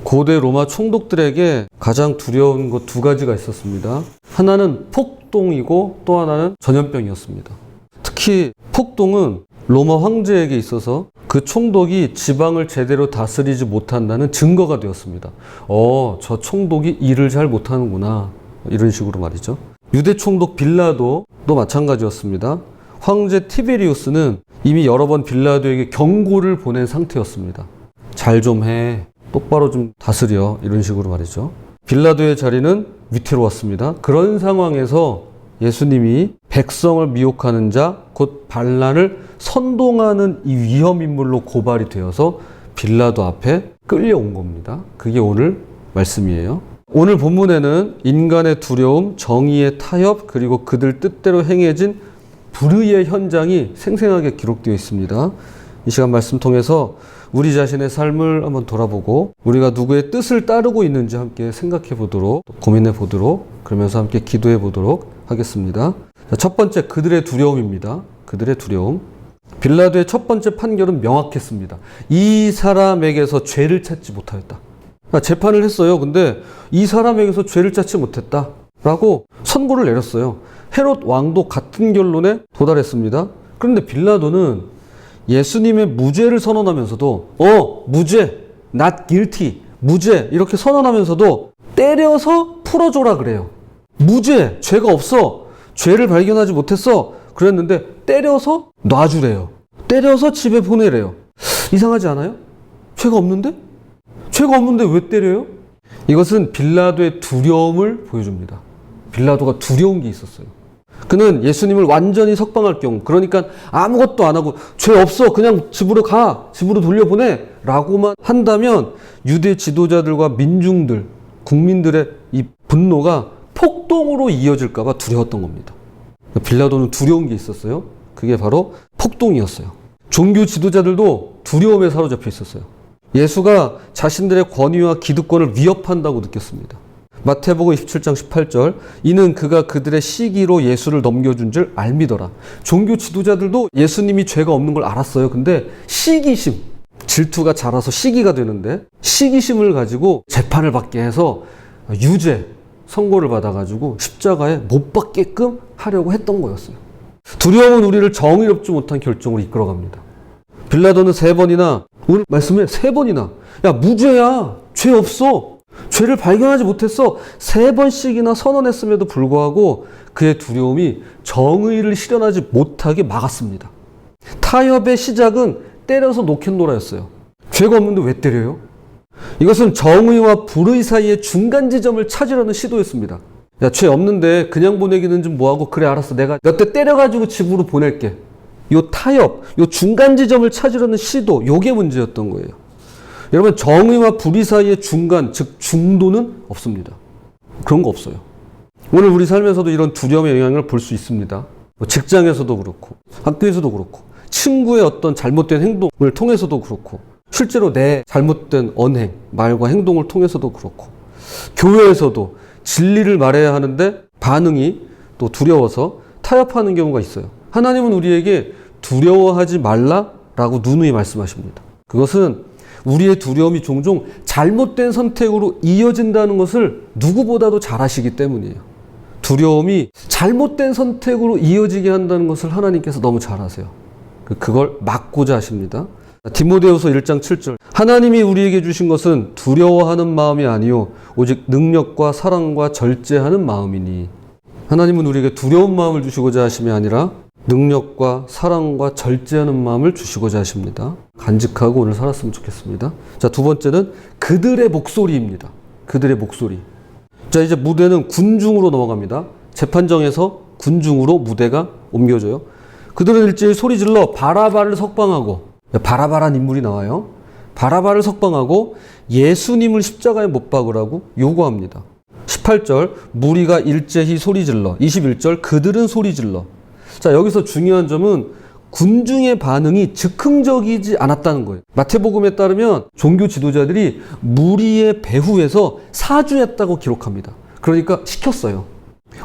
고대 로마 총독들에게 가장 두려운 것 두 가지가 있었습니다. 하나는 폭동이고 또 하나는 전염병이었습니다. 특히 폭동은 로마 황제에게 있어서 그 총독이 지방을 제대로 다스리지 못한다는 증거가 되었습니다. 저 총독이 일을 잘 못하는구나. 이런 식으로 말이죠. 유대 총독 빌라도도 마찬가지였습니다. 황제 티베리우스는 이미 여러 번 빌라도에게 경고를 보낸 상태였습니다. 잘 좀 해. 똑바로 좀 다스려. 이런 식으로 말이죠. 빌라도의 자리는 위태로웠습니다. 그런 상황에서 예수님이 백성을 미혹하는 자, 곧 반란을 선동하는 이 위험인물로 고발이 되어서 빌라도 앞에 끌려온 겁니다. 그게 오늘 말씀이에요. 오늘 본문에는 인간의 두려움, 정의의 타협, 그리고 그들 뜻대로 행해진 불의의 현장이 생생하게 기록되어 있습니다. 이 시간 말씀 통해서 우리 자신의 삶을 한번 돌아보고 우리가 누구의 뜻을 따르고 있는지 함께 생각해 보도록, 고민해 보도록, 그러면서 함께 기도해 보도록 하겠습니다. 첫 번째, 그들의 두려움입니다. 그들의 두려움. 빌라도의 첫 번째 판결은 명확했습니다. 이 사람에게서 죄를 찾지 못하였다. 재판을 했어요. 근데 이 사람에게서 죄를 찾지 못했다 라고 선고를 내렸어요. 헤롯 왕도 같은 결론에 도달했습니다. 그런데 빌라도는 예수님의 무죄를 선언하면서도 무죄, not guilty, 무죄 이렇게 선언하면서도 때려서 풀어줘라 그래요. 무죄, 죄가 없어, 죄를 발견하지 못했어 그랬는데 때려서 놔주래요. 때려서 집에 보내래요. 이상하지 않아요? 죄가 없는데? 죄가 없는데 왜 때려요? 이것은 빌라도의 두려움을 보여줍니다. 빌라도가 두려운 게 있었어요. 그는 예수님을 완전히 석방할 경우, 그러니까 아무것도 안 하고 죄 없어 그냥 집으로 가, 집으로 돌려보내 라고만 한다면 유대 지도자들과 민중들, 국민들의 이 분노가 폭동으로 이어질까 봐 두려웠던 겁니다. 빌라도는 두려운 게 있었어요. 그게 바로 폭동이었어요. 종교 지도자들도 두려움에 사로잡혀 있었어요. 예수가 자신들의 권위와 기득권을 위협한다고 느꼈습니다. 마태복음 27장 18절, 이는 그가 그들의 시기로 예수를 넘겨준 줄 알미더라. 종교 지도자들도 예수님이 죄가 없는 걸 알았어요. 근데 시기심, 질투가 자라서 시기가 되는데 시기심을 가지고 재판을 받게 해서 유죄 선고를 받아가지고 십자가에 못 박게끔 하려고 했던 거였어요. 두려움은 우리를 정의롭지 못한 결정으로 이끌어갑니다. 빌라도는 3번이나, 오늘 말씀에 3번이나 야 무죄야, 죄 없어, 죄를 발견하지 못했어 3번씩이나 선언했음에도 불구하고 그의 두려움이 정의를 실현하지 못하게 막았습니다. 타협의 시작은 때려서 놓겠노라였어요. 죄가 없는데 왜 때려요? 이것은 정의와 불의 사이의 중간 지점을 찾으려는 시도였습니다. 야, 죄 없는데 그냥 보내기는 좀 뭐하고, 그래 알았어 내가 몇 대 때려가지고 집으로 보낼게. 요 타협, 요 중간 지점을 찾으려는 시도, 요게 문제였던 거예요. 여러분, 정의와 불의 사이의 중간, 즉 중도는 없습니다. 그런 거 없어요. 오늘 우리 삶에서도 이런 두려움의 영향을 볼 수 있습니다. 직장에서도 그렇고 학교에서도 그렇고 친구의 어떤 잘못된 행동을 통해서도 그렇고 실제로 내 잘못된 언행, 말과 행동을 통해서도 그렇고 교회에서도 진리를 말해야 하는데 반응이 또 두려워서 타협하는 경우가 있어요. 하나님은 우리에게 두려워하지 말라라고 누누이 말씀하십니다. 그것은 우리의 두려움이 종종 잘못된 선택으로 이어진다는 것을 누구보다도 잘 아시기 때문이에요. 두려움이 잘못된 선택으로 이어지게 한다는 것을 하나님께서 너무 잘 아세요. 그걸 막고자 하십니다. 디모데후서 1장 7절, 하나님이 우리에게 주신 것은 두려워하는 마음이 아니요 오직 능력과 사랑과 절제하는 마음이니. 하나님은 우리에게 두려운 마음을 주시고자 하심이 아니라 능력과 사랑과 절제하는 마음을 주시고자 하십니다. 간직하고 오늘 살았으면 좋겠습니다. 자, 두 번째는 그들의 목소리입니다. 그들의 목소리. 자, 이제 무대는 군중으로 넘어갑니다. 재판정에서 군중으로 무대가 옮겨져요. 그들은 일제히 소리질러 바라바를 석방하고, 바라바란 인물이 나와요. 바라바를 석방하고 예수님을 십자가에 못 박으라고 요구합니다. 18절, 무리가 일제히 소리질러. 21절, 그들은 소리질러. 자, 여기서 중요한 점은 군중의 반응이 즉흥적이지 않았다는 거예요. 마태복음에 따르면 종교 지도자들이 무리의 배후에서 사주했다고 기록합니다. 그러니까 시켰어요.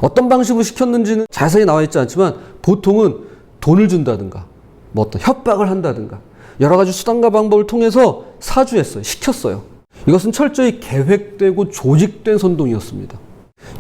어떤 방식으로 시켰는지는 자세히 나와 있지 않지만 보통은 돈을 준다든가 뭐 어떤 협박을 한다든가 여러 가지 수단과 방법을 통해서 사주했어요. 시켰어요. 이것은 철저히 계획되고 조직된 선동이었습니다.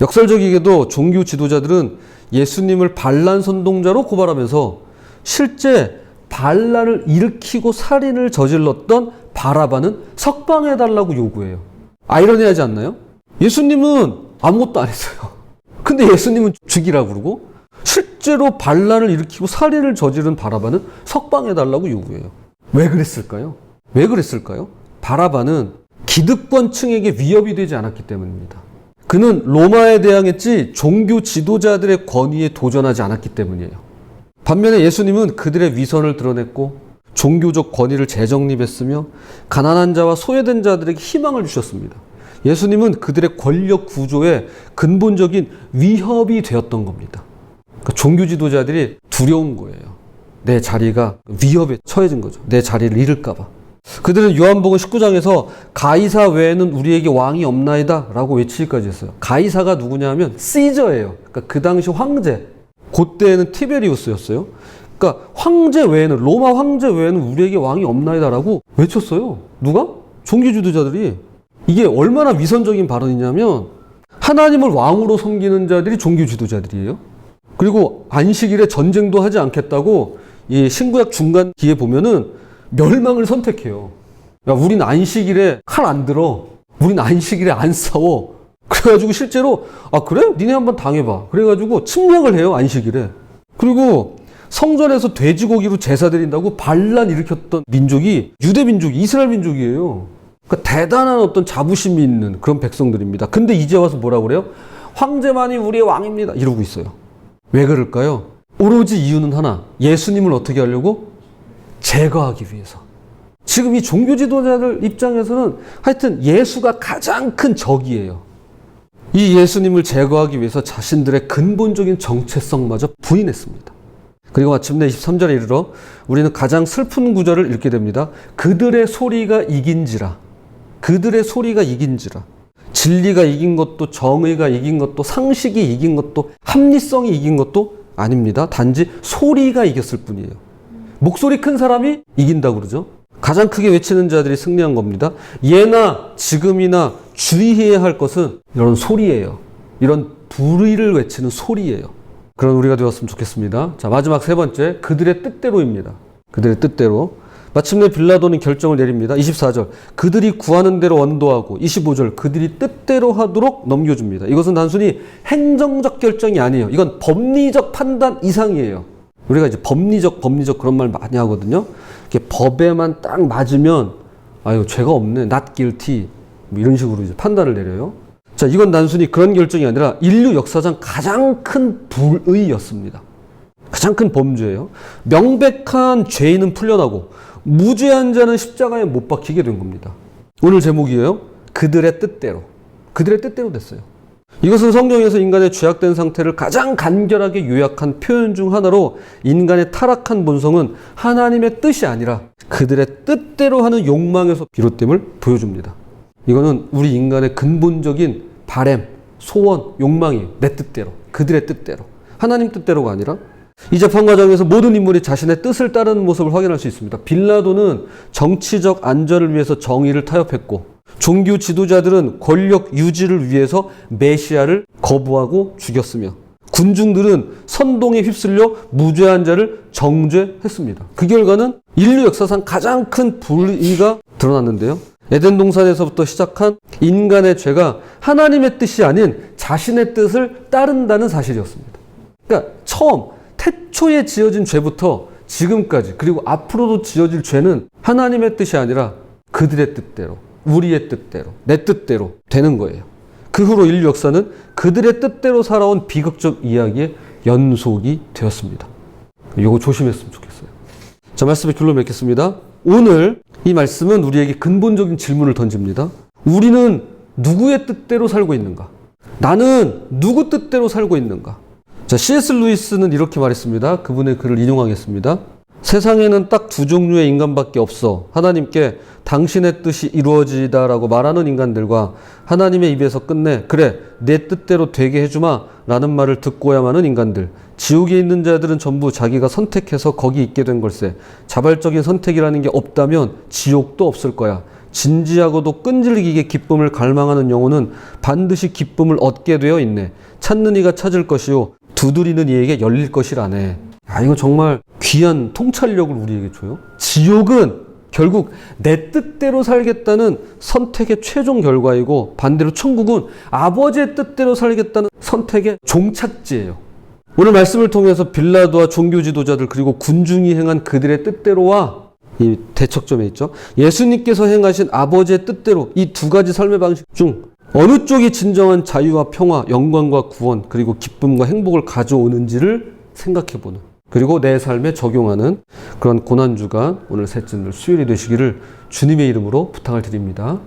역설적이게도 종교 지도자들은 예수님을 반란 선동자로 고발하면서 실제 반란을 일으키고 살인을 저질렀던 바라바는 석방해달라고 요구해요. 아이러니하지 않나요? 예수님은 아무것도 안 했어요. 근데 예수님은 죽이라고 그러고 실제로 반란을 일으키고 살인을 저지른 바라바는 석방해달라고 요구해요. 왜 그랬을까요? 왜 그랬을까요? 바라바는 기득권층에게 위협이 되지 않았기 때문입니다. 그는 로마에 대항했지 종교 지도자들의 권위에 도전하지 않았기 때문이에요. 반면에 예수님은 그들의 위선을 드러냈고 종교적 권위를 재정립했으며 가난한 자와 소외된 자들에게 희망을 주셨습니다. 예수님은 그들의 권력 구조에 근본적인 위협이 되었던 겁니다. 그러니까 종교 지도자들이 두려운 거예요. 내 자리가 위협에 처해진 거죠. 내 자리를 잃을까 봐. 그들은 요한복음 19장에서 가이사 외에는 우리에게 왕이 없나이다 라고 외치기까지 했어요. 가이사가 누구냐 하면 시저예요. 그러니까 그 당시 황제, 그때는 티베리우스였어요. 그러니까 황제 외에는, 로마 황제 외에는 우리에게 왕이 없나이다 라고 외쳤어요. 누가? 종교 지도자들이. 이게 얼마나 위선적인 발언이냐면 하나님을 왕으로 섬기는 자들이 종교 지도자들이에요. 그리고 안식일에 전쟁도 하지 않겠다고 이 신구약 중간기에 보면은 멸망을 선택해요. 야, 우린 안식일에 칼 안 들어. 우린 안식일에 안 싸워. 그래가지고 실제로 그래? 니네 한번 당해봐. 그래가지고 침략을 해요. 안식일에. 그리고 성전에서 돼지고기로 제사 드린다고 반란 일으켰던 민족이 유대 민족, 이스라엘 민족이에요. 그러니까 대단한 어떤 자부심이 있는 그런 백성들입니다. 근데 이제 와서 뭐라고 그래요? 황제만이 우리의 왕입니다. 이러고 있어요. 왜 그럴까요? 오로지 이유는 하나. 예수님을 어떻게 하려고? 제거하기 위해서. 지금 이 종교 지도자들 입장에서는 하여튼 예수가 가장 큰 적이에요. 이 예수님을 제거하기 위해서 자신들의 근본적인 정체성마저 부인했습니다. 그리고 마침내 23절에 이르러 우리는 가장 슬픈 구절을 읽게 됩니다. 그들의 소리가 이긴지라. 그들의 소리가 이긴지라. 진리가 이긴 것도 정의가 이긴 것도 상식이 이긴 것도 합리성이 이긴 것도 아닙니다. 단지 소리가 이겼을 뿐이에요. 목소리 큰 사람이 이긴다고 그러죠. 가장 크게 외치는 자들이 승리한 겁니다. 예나 지금이나 주의해야 할 것은 이런 소리예요. 이런 불의를 외치는 소리예요. 그런 우리가 되었으면 좋겠습니다. 자, 마지막 세 번째, 그들의 뜻대로입니다. 그들의 뜻대로. 마침내 빌라도는 결정을 내립니다. 24절, 그들이 구하는 대로 언도하고 25절, 그들이 뜻대로 하도록 넘겨줍니다. 이것은 단순히 행정적 결정이 아니에요. 이건 법리적 판단 이상이에요. 우리가 이제 법리적 그런 말 많이 하거든요. 이렇게 법에만 딱 맞으면 아유 죄가 없네, not guilty 뭐 이런 식으로 이제 판단을 내려요. 자, 이건 단순히 그런 결정이 아니라 인류 역사상 가장 큰 불의였습니다. 가장 큰 범죄예요. 명백한 죄인은 풀려나고 무죄한 자는 십자가에 못 박히게 된 겁니다. 오늘 제목이에요. 그들의 뜻대로. 그들의 뜻대로 됐어요. 이것은 성경에서 인간의 죄악된 상태를 가장 간결하게 요약한 표현 중 하나로 인간의 타락한 본성은 하나님의 뜻이 아니라 그들의 뜻대로 하는 욕망에서 비롯됨을 보여줍니다. 이거는 우리 인간의 근본적인 바램, 소원, 욕망이 내 뜻대로, 그들의 뜻대로, 하나님 뜻대로가 아니라 이 재판 과정에서 모든 인물이 자신의 뜻을 따르는 모습을 확인할 수 있습니다. 빌라도는 정치적 안전을 위해서 정의를 타협했고 종교 지도자들은 권력 유지를 위해서 메시아를 거부하고 죽였으며 군중들은 선동에 휩쓸려 무죄한 자를 정죄했습니다. 그 결과는 인류 역사상 가장 큰 불의가 드러났는데요. 에덴 동산에서부터 시작한 인간의 죄가 하나님의 뜻이 아닌 자신의 뜻을 따른다는 사실이었습니다. 그러니까 처음 태초에 지어진 죄부터 지금까지 그리고 앞으로도 지어질 죄는 하나님의 뜻이 아니라 그들의 뜻대로, 우리의 뜻대로, 내 뜻대로 되는 거예요. 그 후로 인류 역사는 그들의 뜻대로 살아온 비극적 이야기의 연속이 되었습니다. 이거 조심했으면 좋겠어요. 자, 말씀의 결론 맺겠습니다. 오늘 이 말씀은 우리에게 근본적인 질문을 던집니다. 우리는 누구의 뜻대로 살고 있는가? 나는 누구 뜻대로 살고 있는가? 자, C.S. 루이스는 이렇게 말했습니다. 그분의 글을 인용하겠습니다. 세상에는 딱 두 종류의 인간밖에 없어. 하나님께 당신의 뜻이 이루어지다라고 말하는 인간들과 하나님의 입에서 끝내 그래 내 뜻대로 되게 해주마 라는 말을 듣고야만 하는 인간들. 지옥에 있는 자들은 전부 자기가 선택해서 거기 있게 된 걸세. 자발적인 선택이라는 게 없다면 지옥도 없을 거야. 진지하고도 끈질기게 기쁨을 갈망하는 영혼은 반드시 기쁨을 얻게 되어 있네. 찾는 이가 찾을 것이요 두드리는 이에게 열릴 것이라네. 이거 정말 귀한 통찰력을 우리에게 줘요. 지옥은 결국 내 뜻대로 살겠다는 선택의 최종 결과이고, 반대로 천국은 아버지의 뜻대로 살겠다는 선택의 종착지예요. 오늘 말씀을 통해서 빌라도와 종교 지도자들 그리고 군중이 행한 그들의 뜻대로와 이 대척점에 있죠. 예수님께서 행하신 아버지의 뜻대로 이 두 가지 삶의 방식 중 어느 쪽이 진정한 자유와 평화, 영광과 구원, 그리고 기쁨과 행복을 가져오는지를 생각해보는, 그리고 내 삶에 적용하는 그런 고난주간 오늘 셋째 날 수요일이 되시기를 주님의 이름으로 부탁을 드립니다.